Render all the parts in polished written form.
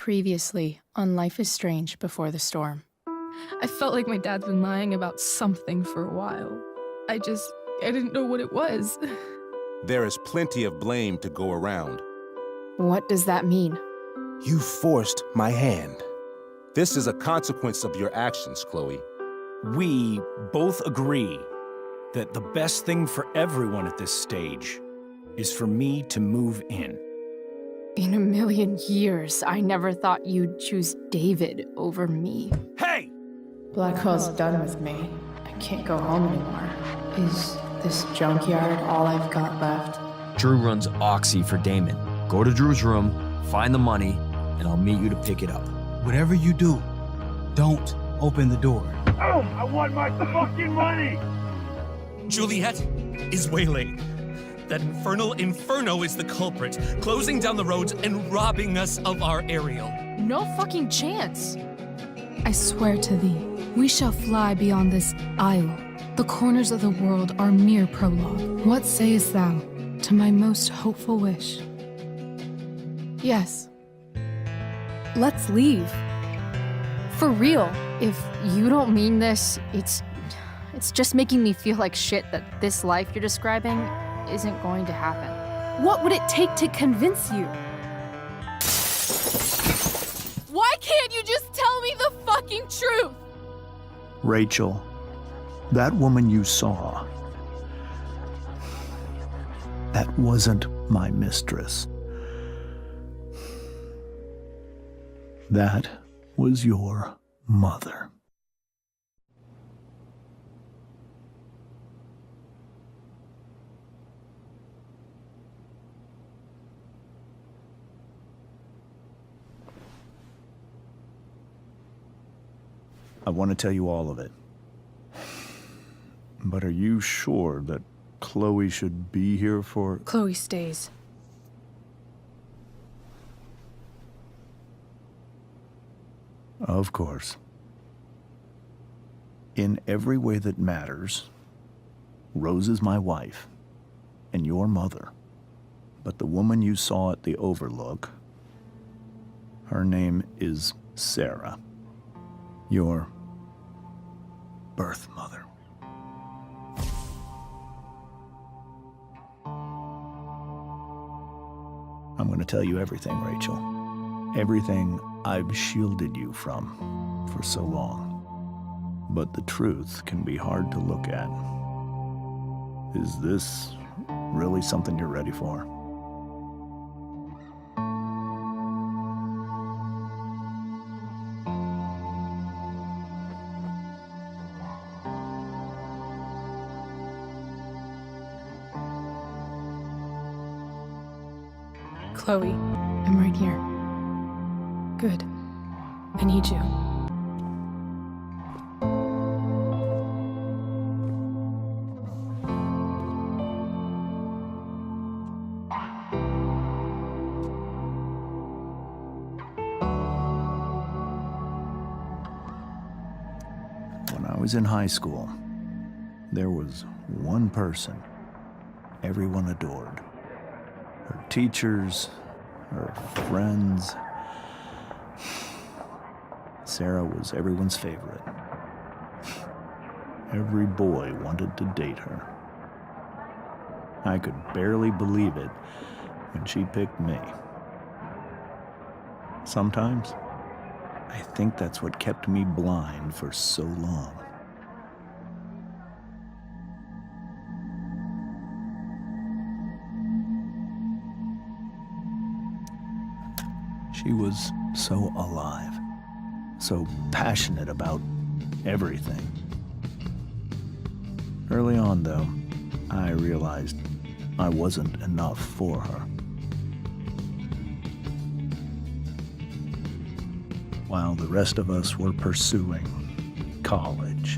Previously on Life is Strange Before the Storm. I felt like my dad's been lying about something for a while. I didn't know what it was. There is plenty of blame to go around. What does that mean? You forced my hand. This is a consequence of your actions, Chloe. We both agree that the best thing for everyone at this stage is for me to move in. In a million years, I never thought you'd choose David over me. Hey! Blackwell's done with me. I can't go home anymore. Is this junkyard all I've got left? Drew runs Oxy for Damon. Go to Drew's room, find the money, and I'll meet you to pick it up. Whatever you do, don't open the door. Oh, I want my fucking money! Juliet is waylaid. That infernal inferno is the culprit, closing down the roads and robbing us of our aerial. No fucking chance. I swear to thee, we shall fly beyond this isle. The corners of the world are mere prologue. What sayest thou to my most hopeful wish? Yes. Let's leave. For real. If you don't mean this, it's just making me feel like shit that this life you're describing isn't going to happen. What would it take to convince you? Why can't you just tell me the fucking truth? Rachel, that woman you saw, that wasn't my mistress. That was your mother. I want to tell you all of it. But are you sure that Chloe should be here for... Chloe stays. Of course. In every way that matters, Rose is my wife and your mother. But the woman you saw at the Overlook, her name is Sarah. Your birth mother. I'm going to tell you everything, Rachel. Everything I've shielded you from for so long. But the truth can be hard to look at. Is this really something you're ready for? Chloe, I'm right here. Good. I need you. When I was in high school, there was one person everyone adored. Her teachers, her friends. Sarah was everyone's favorite. Every boy wanted to date her. I could barely believe it when she picked me. Sometimes, I think that's what kept me blind for so long. She was so alive, so passionate about everything. Early on, though, I realized I wasn't enough for her. While the rest of us were pursuing college,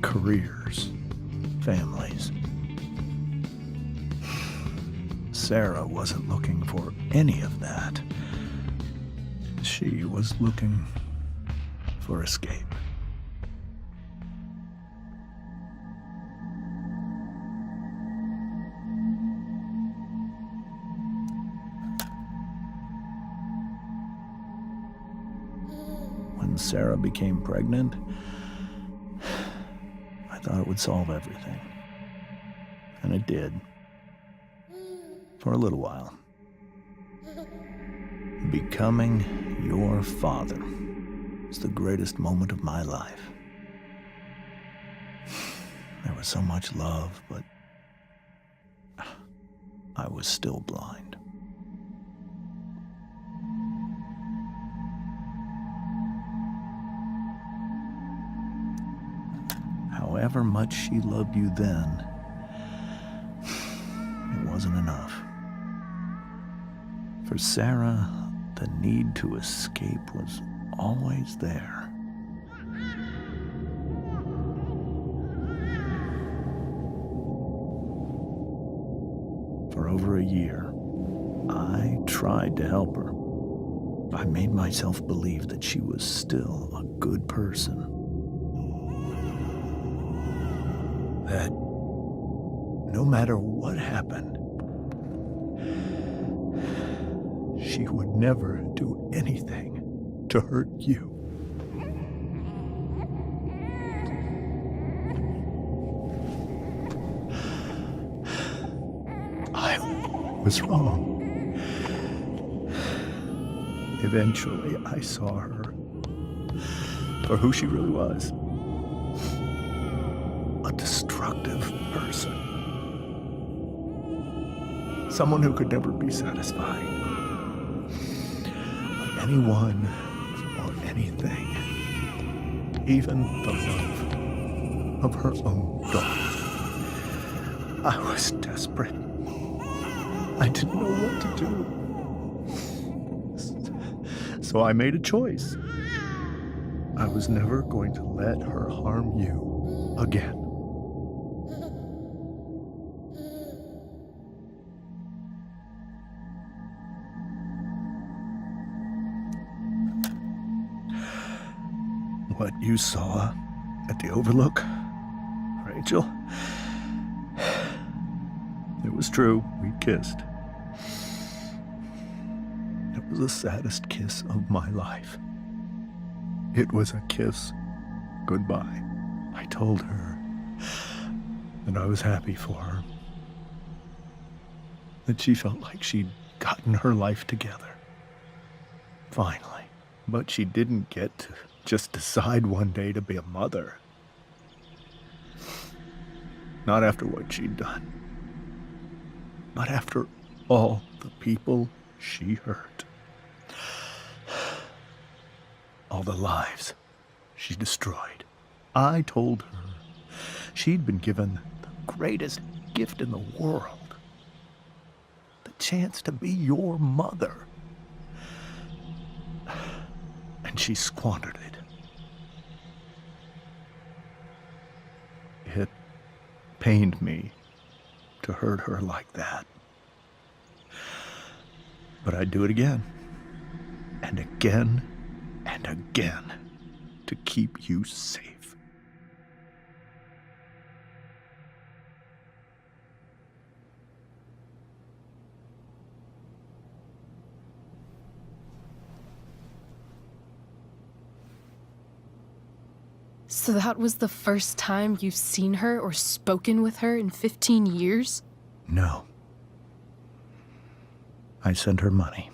careers, families, Sarah wasn't looking for any of that. She was looking for escape. when Sarah became pregnant, I thought it would solve everything. And it did. For a little while. Becoming your father was the greatest moment of my life. There was so much love, but I was still blind. However much she loved you then, it wasn't enough. For Sarah, the need to escape was always there. For over a year, I tried to help her. I made myself believe that she was still a good person. That no matter what happened, she would never do anything to hurt you. I was wrong. Eventually, I saw her for who she really was. A destructive person. Someone who could never be satisfied by anyone or anything. Even the love of her own daughter. I was desperate. I didn't know what to do. So I made a choice. I was never going to let her harm you again. What you saw at the Overlook, Rachel, it was true. We kissed. It was the saddest kiss of my life. It was a kiss goodbye. I told her that I was happy for her. That she felt like she'd gotten her life together. Finally. But she didn't get to just decide one day to be a mother. Not after what she'd done. Not after all the people she hurt. All the lives she destroyed. I told her she'd been given the greatest gift in the world. The chance to be your mother. And she squandered it. It pained me to hurt her like that. But I'd do it again. And again. And again. To keep you safe. So that was the first time you've seen her or spoken with her in 15 years? No. I sent her money.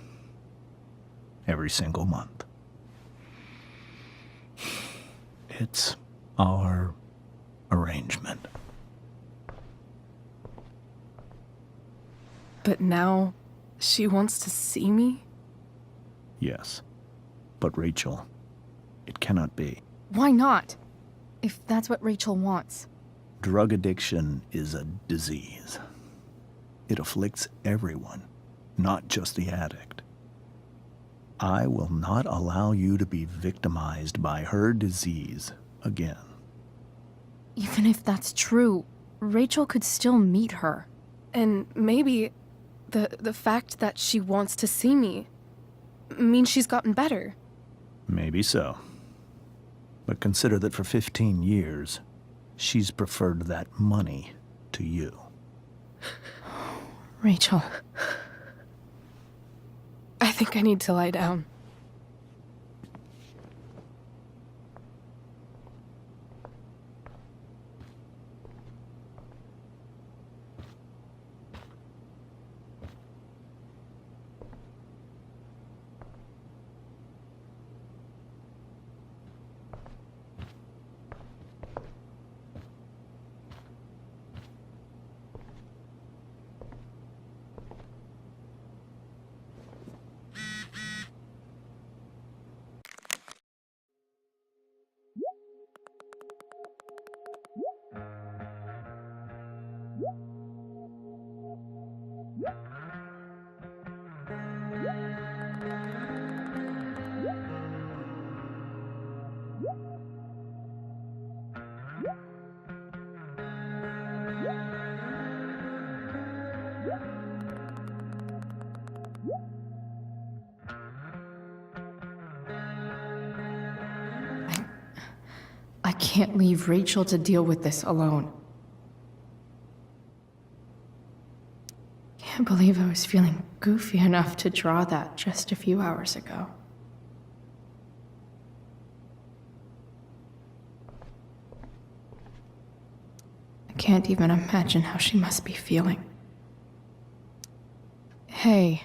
Every single month. It's our arrangement. But now she wants to see me? Yes. But Rachel, it cannot be. Why not? If that's what Rachel wants. Drug addiction is a disease. It afflicts everyone, not just the addict. I will not allow you to be victimized by her disease again. Even if that's true, Rachel could still meet her. And maybe the fact that she wants to see me means she's gotten better. Maybe so. But consider that for 15 years, she's preferred that money to you. Rachel. I think I need to lie down. I can't leave Rachel to deal with this alone. Can't believe I was feeling goofy enough to draw that just a few hours ago. I can't even imagine how she must be feeling. Hey,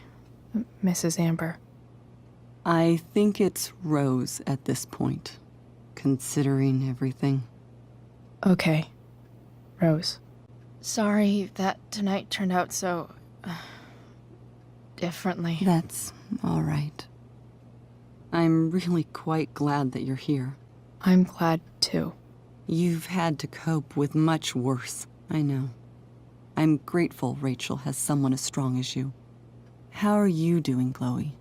Mrs. Amber. I think it's Rose at this point, considering everything. Okay, Rose. Sorry that tonight turned out so... differently. That's all right. I'm really quite glad that you're here. I'm glad, too. You've had to cope with much worse, I know. I'm grateful Rachel has someone as strong as you. How are you doing, Chloe?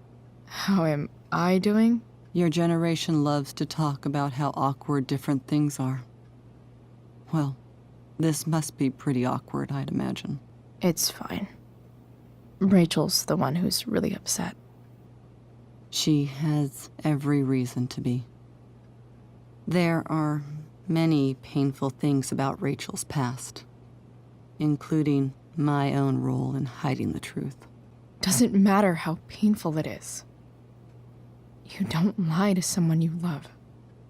How am I doing? Your generation loves to talk about how awkward different things are. Well, this must be pretty awkward, I'd imagine. It's fine. Rachel's the one who's really upset. She has every reason to be. There are many painful things about Rachel's past, including my own role in hiding the truth. Doesn't matter how painful it is. You don't lie to someone you love.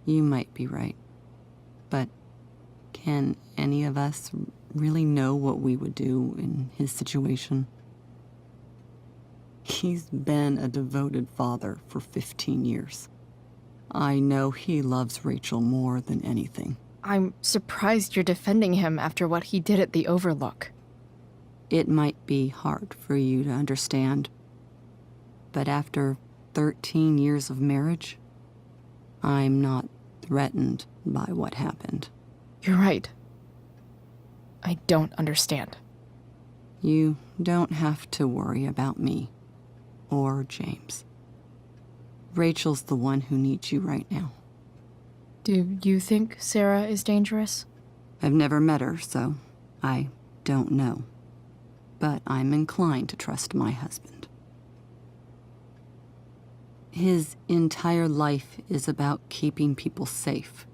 You might be right. But can any of us really know what we would do in his situation? He's been a devoted father for 15 years. I know he loves Rachel more than anything. I'm surprised you're defending him after what he did at the Overlook. It might be hard for you to understand, but after 13 years of marriage, I'm not threatened by what happened. You're right. I don't understand. You don't have to worry about me or James. Rachel's the one who needs you right now. Do you think Sarah is dangerous? I've never met her, so I don't know. But I'm inclined to trust my husband. His entire life is about keeping people safe.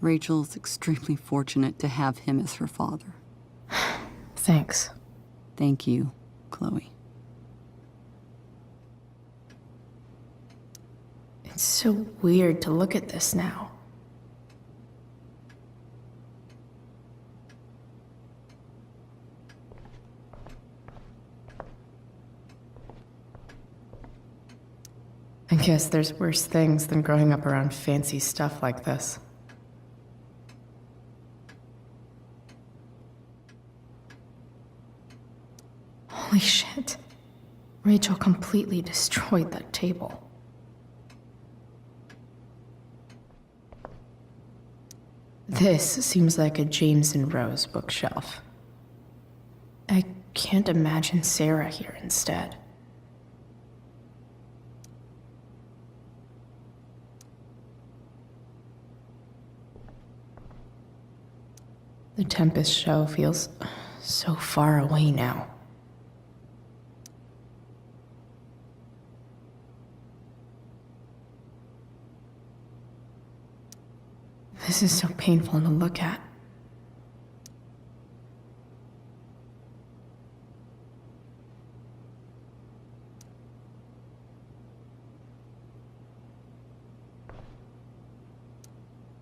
Rachel's extremely fortunate to have him as her father. Thanks. Thank you, Chloe. It's so weird to look at this now. I guess there's worse things than growing up around fancy stuff like this. Holy shit. Rachel completely destroyed that table. This seems like a James and Rose bookshelf. I can't imagine Sarah here instead. The Tempest show feels so far away now. This is so painful to look at.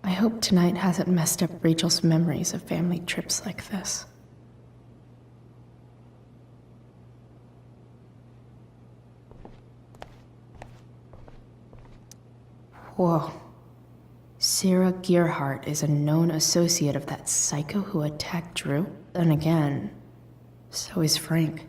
I hope tonight hasn't messed up Rachel's memories of family trips like this. Whoa. Sarah Gearhart is a known associate of that psycho who attacked Drew. And again, so is Frank.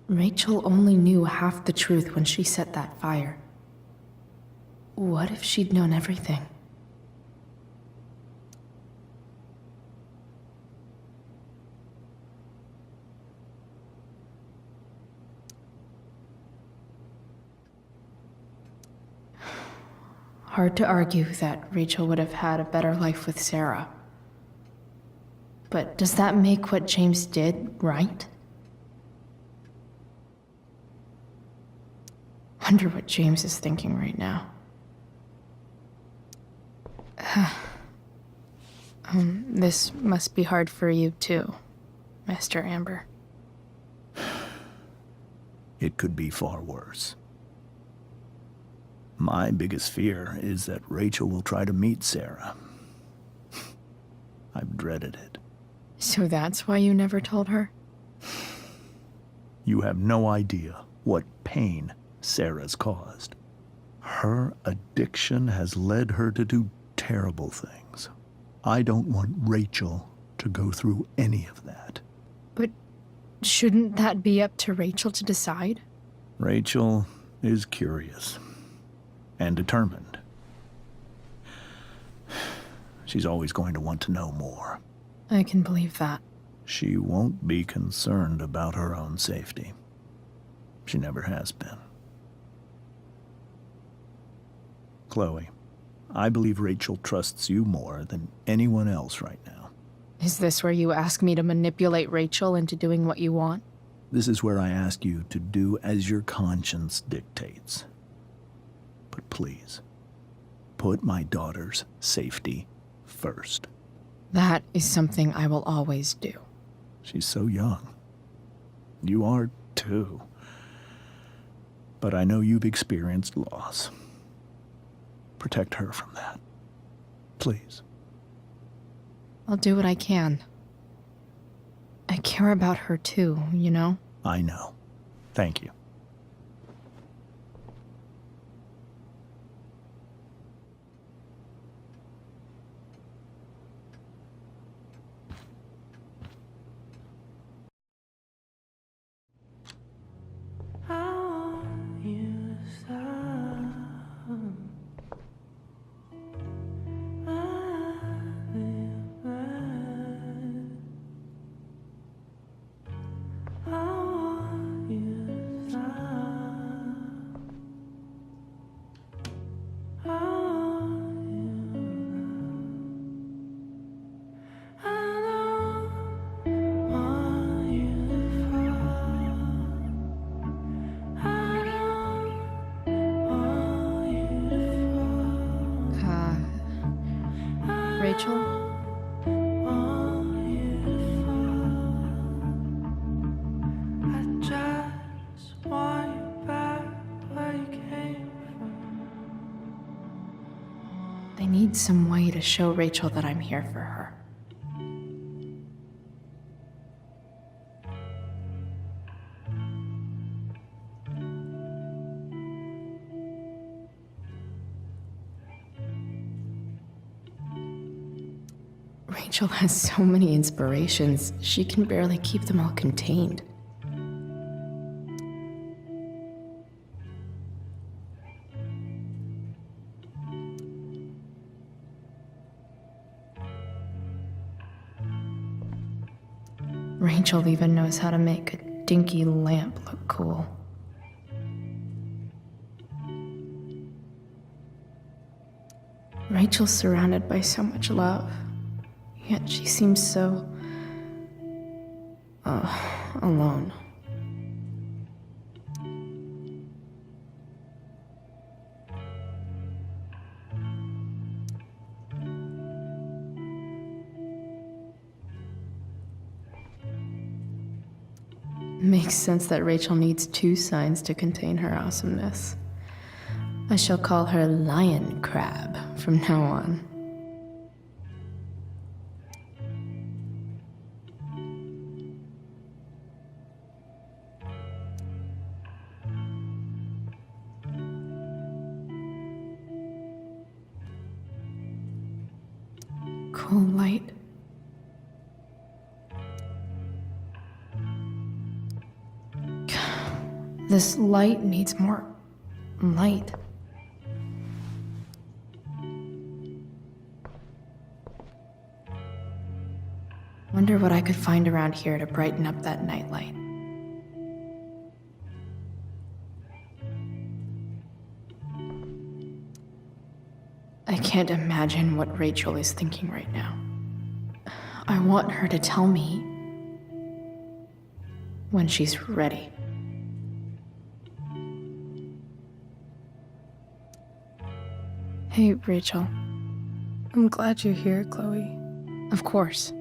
Rachel only knew half the truth when she set that fire. What if she'd known everything? Hard to argue that Rachel would have had a better life with Sarah. But does that make what James did right? Wonder what James is thinking right now. This must be hard for you too, Master Amber. It could be far worse. My biggest fear is that Rachel will try to meet Sarah. I've dreaded it. So that's why you never told her? You have no idea what pain Sarah's caused. Her addiction has led her to do terrible things. I don't want Rachel to go through any of that. But shouldn't that be up to Rachel to decide? Rachel is curious and determined. She's always going to want to know more. I can believe that. She won't be concerned about her own safety. She never has been. Chloe, I believe Rachel trusts you more than anyone else right now. Is this where you ask me to manipulate Rachel into doing what you want? This is where I ask you to do as your conscience dictates. But please, put my daughter's safety first. That is something I will always do. She's so young. You are too. But I know you've experienced loss. Protect her from that. Please. I'll do what I can. I care about her too, you know? I know. Thank you. Rachel? I need some way to show Rachel that I'm here for her. Rachel has so many inspirations, she can barely keep them all contained. Rachel even knows how to make a dinky lamp look cool. Rachel's surrounded by so much love, yet she seems so... alone. Makes sense that Rachel needs two signs to contain her awesomeness. I shall call her Lion Crab from now on. Cool light. This light needs more light. Wonder what I could find around here to brighten up that nightlight. I can't imagine what Rachel is thinking right now. I want her to tell me when she's ready. Hey, Rachel. I'm glad you're here, Chloe. Of course.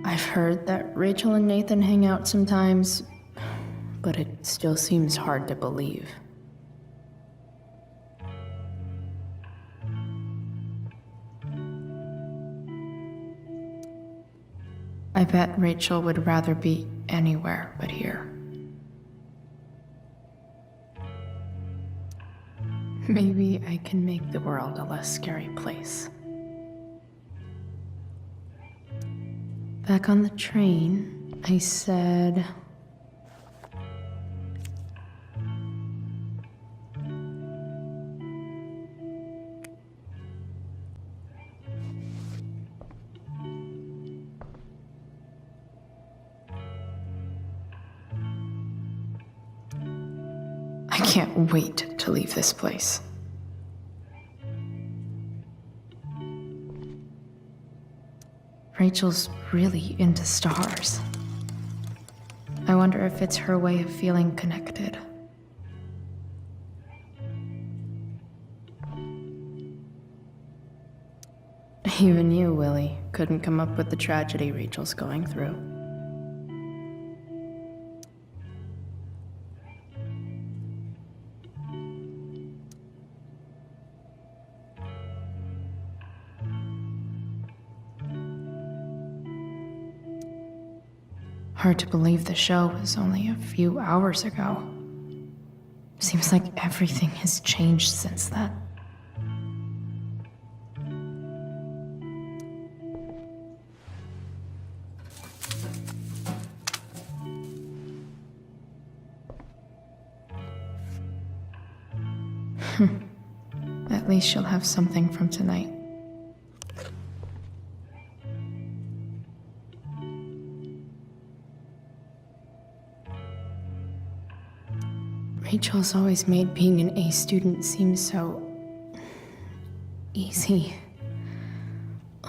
I've heard that Rachel and Nathan hang out sometimes, but it still seems hard to believe. I bet Rachel would rather be anywhere but here. Maybe I can make the world a less scary place. Back on the train, I said... I can't wait to leave this place. Rachel's really into stars. I wonder if it's her way of feeling connected. Even you, Willie, couldn't come up with the tragedy Rachel's going through. Hard to believe the show was only a few hours ago. Seems like everything has changed since then. At least she'll have something from tonight. Rachel's always made being an A student seem so... easy.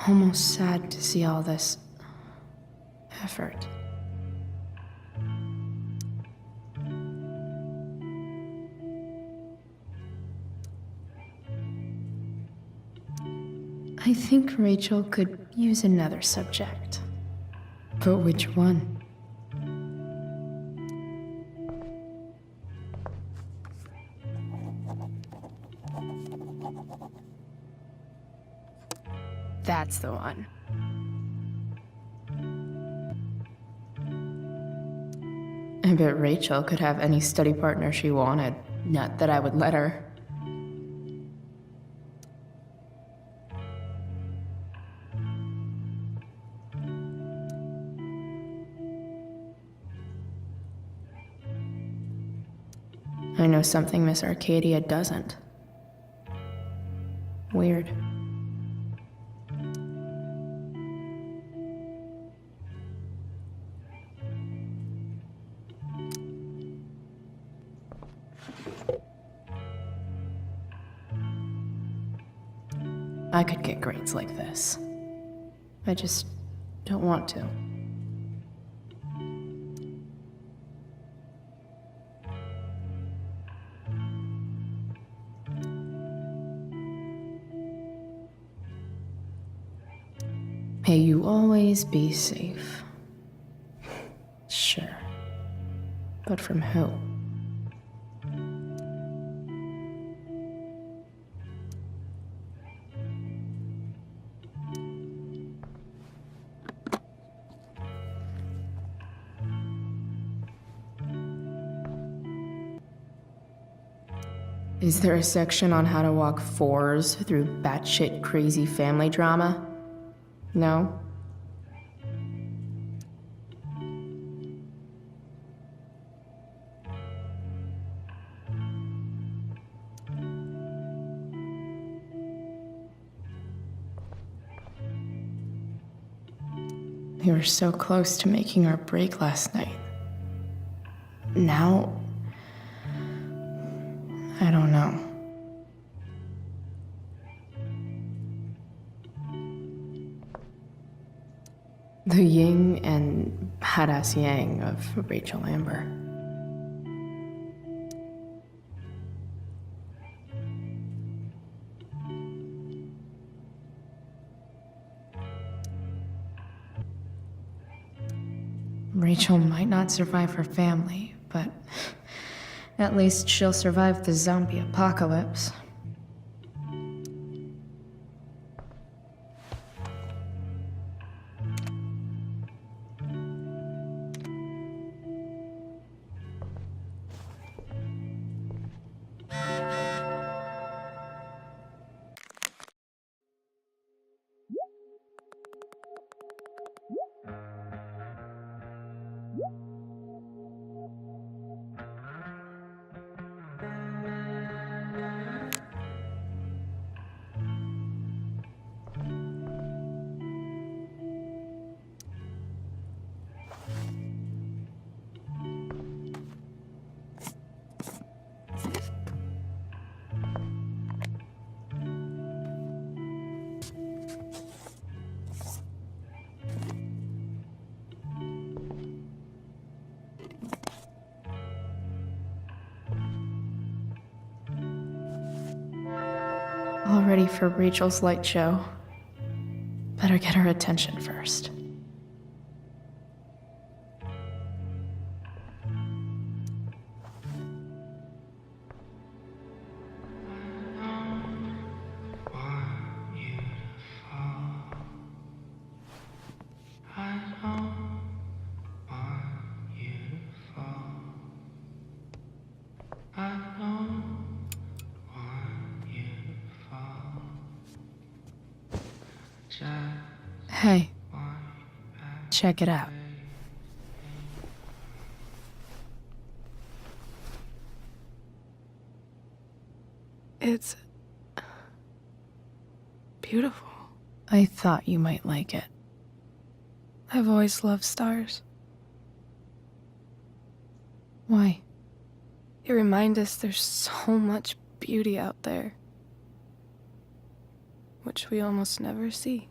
Almost sad to see all this... effort. I think Rachel could use another subject. But which one? That's the one. I bet Rachel could have any study partner she wanted. Not that I would let her. I know something Miss Arcadia doesn't. Weird. I could get grades like this. I just don't want to. May you always be safe. Sure. But from who? Is there a section on how to walk fours through batshit crazy family drama? No? We were so close to making our break last night. now, I don't know. The yin and badass yang of Rachel Amber. Rachel might not survive her family, but at least she'll survive the zombie apocalypse. All ready for Rachel's light show. Better get her attention first. Hey, check it out. It's beautiful. I thought you might like it. I've always loved stars. Why? They remind us there's so much beauty out there, which we almost never see.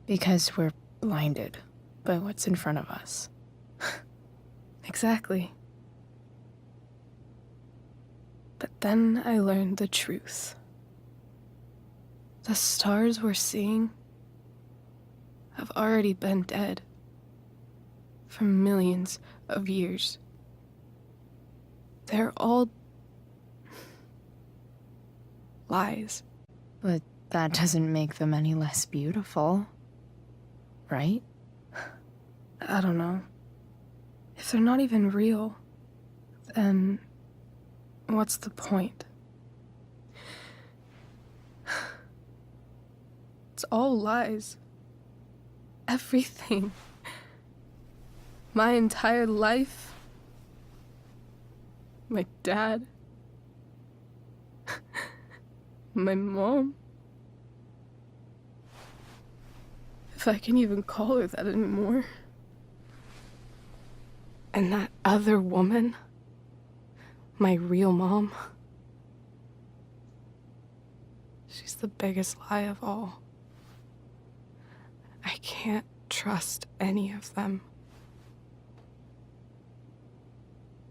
Because we're blinded by what's in front of us. Exactly. But then I learned the truth. The stars we're seeing have already been dead for millions of years. They're all lies. But that doesn't make them any less beautiful. Right? I don't know. If they're not even real, then what's the point? It's all lies. Everything. My entire life. My dad. My mom. If I can even call her that anymore. And that other woman, my real mom, she's the biggest lie of all. I can't trust any of them.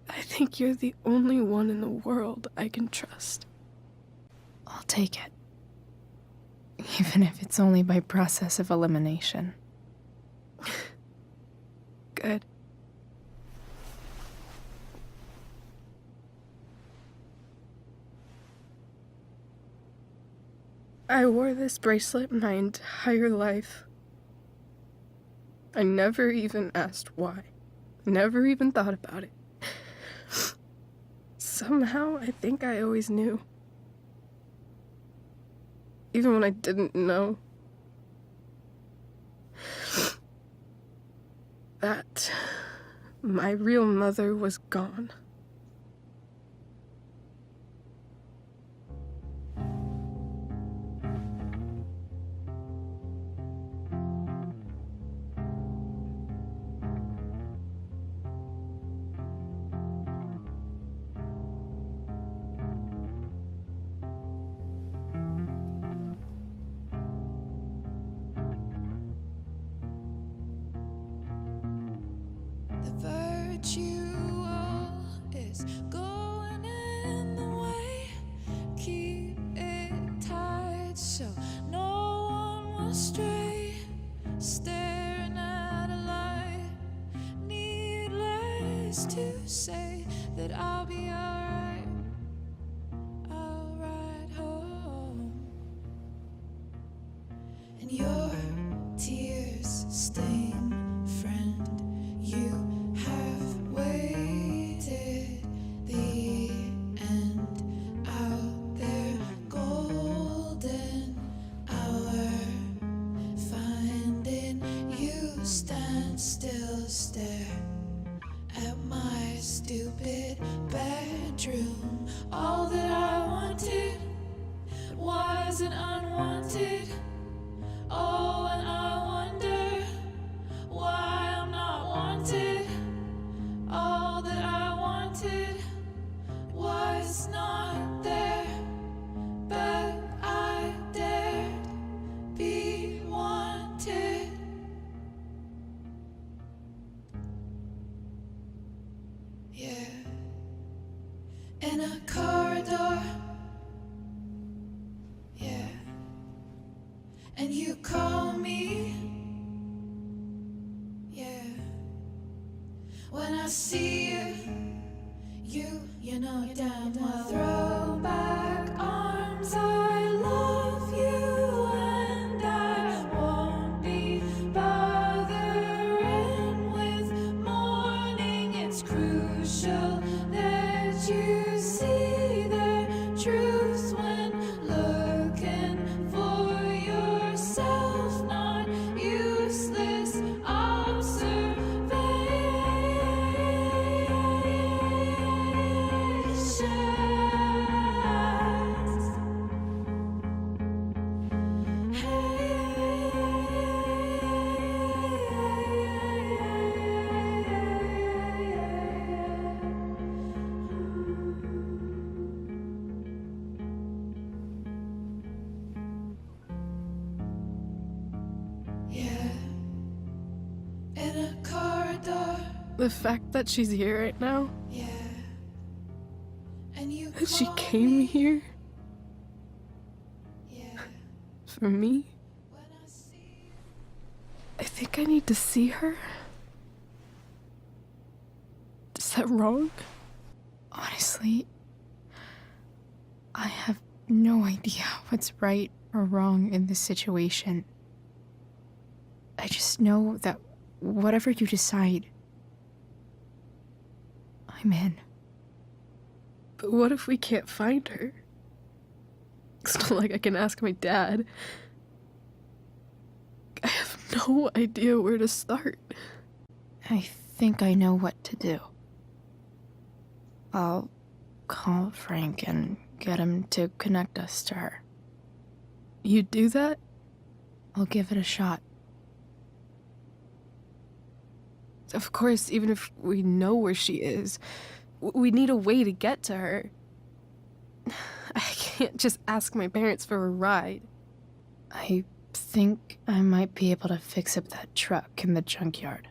I think you're the only one in the world I can trust. I'll take it. Even if it's only by process of elimination. Good. I wore this bracelet my entire life. I never even asked why. Never even thought about it. Somehow, I think I always knew. Even when I didn't know. That my real mother was gone. ritual is going in the way. Keep it tight so no one will stray. Staring at a light, needless to say that I'll be alright. I'll ride home, and your tears stain, friend. You have waited the end out there, golden hour. Finding you stand still, stare at my stupid bedroom. All that I wanted wasn't unwanted. Oh, and I wonder why I'm not wanted. All that I wanted was not there, but I dared be wanted. Yeah, in a corridor. Yeah, and you call me. Yeah, when I see you know damn well. Throw back arms, I love you, and I won't be bothering with mourning. It's crucial that you see the truth when looking for yourself, not useless observations. Yeah, in a corridor. The fact that she's here right now, Yeah, and you that she call came me. here Yeah, for me, when I see I think I need to see her. Is that wrong? Honestly, I have no idea what's right or wrong in this situation. I just know that whatever you decide, I'm in. But what if we can't find her? It's not like I can ask my dad. I have no idea where to start. I think I know what to do. I'll call Frank and get him to connect us to her. You'd do that? I'll give it a shot. Of course, even if we know where she is, we need a way to get to her. I can't just ask my parents for a ride. I think I might be able to fix up that truck in the junkyard.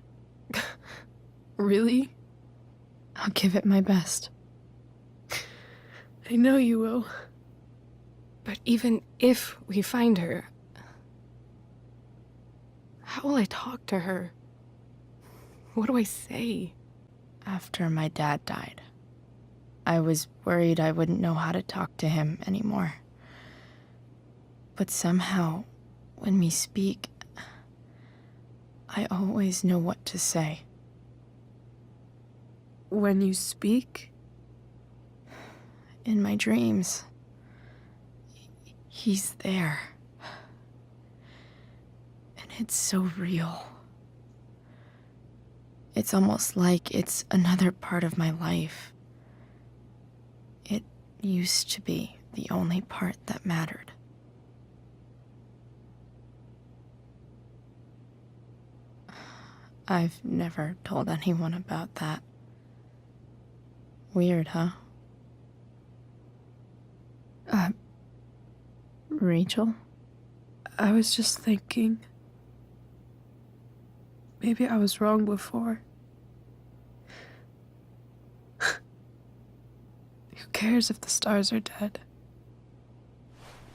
Really? I'll give it my best. I know you will. But even if we find her, how will I talk to her? What do I say? After my dad died, I was worried I wouldn't know how to talk to him anymore. But somehow, when we speak, I always know what to say. When you speak? In my dreams, he's there. And it's so real. It's almost like it's another part of my life. It used to be the only part that mattered. I've never told anyone about that. Weird, huh? Rachel? I was just thinking. Maybe I was wrong before. cares if the stars are dead?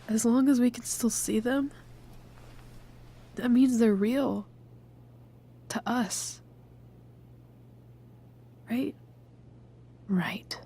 As long as we can still see them, that means they're real. To us. Right? Right.